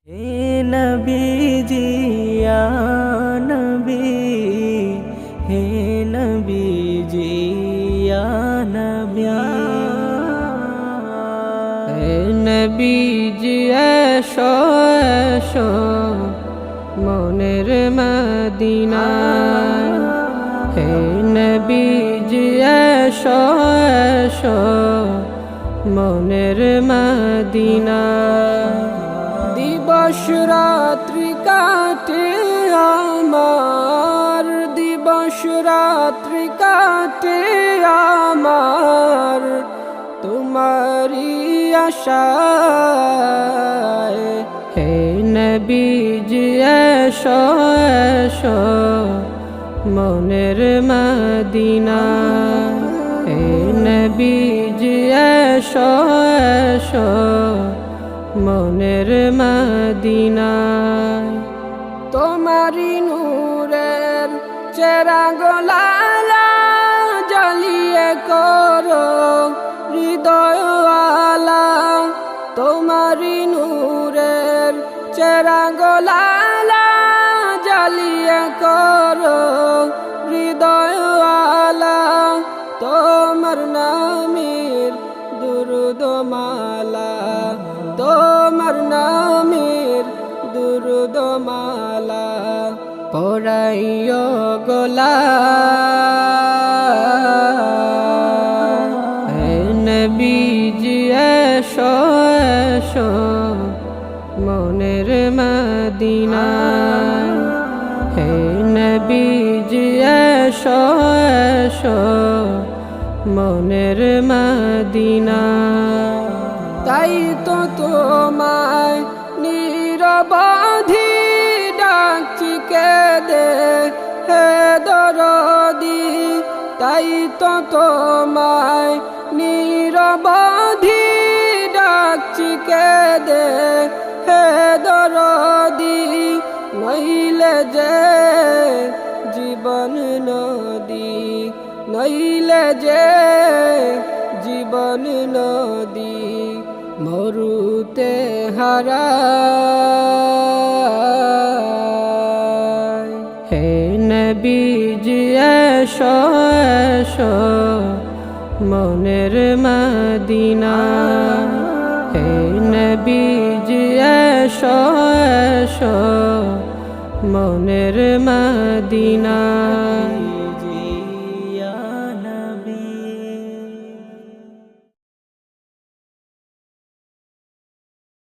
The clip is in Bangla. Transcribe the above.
হে নবীজি ইয়া নবী, হে নবীজি ইয়া নবী, হে নবীজি এসো এসো মনের মদিনা, হে নবীজি এসো এসো মনের মদিনা। দিবস রাত্রি কাটে আমার, দিবস রাত্রি কাটে আমার তোমারি আশায়, হে নবীজি এসো এসো মনের মদিনা, হে নবীজি এসো এসো মনের মদিনা। তোমারি নূরের চেরাগ লালা জ্বালিয়ে করো হৃদয় আলা, তোমারি নূরের চেরাগ লালা জ্বালিয়ে করো হৃদয় আলা, তোমার নামের দুরুদ মালা, তোমার নামের দুরুদ মালা পড়াইও গোলা, হে নবীজি এসো এসো মনের মদিনা, হে নবীজি এসো এসো মনের মদিনা। তাই তো তোমায় নিরবধি ডাকছি কেঁদে হে দরদি, তাই তো তোমায় নিরবধি ডাকছি কেঁদে হে দরদি, নইলে যে জীবন নদী, নইলে যে জীবন নদী মরুতে হারায়, হে নবীজি এসো এসো মনের মদিনা, হে নবীজি এসো এসো মনের মদিনা।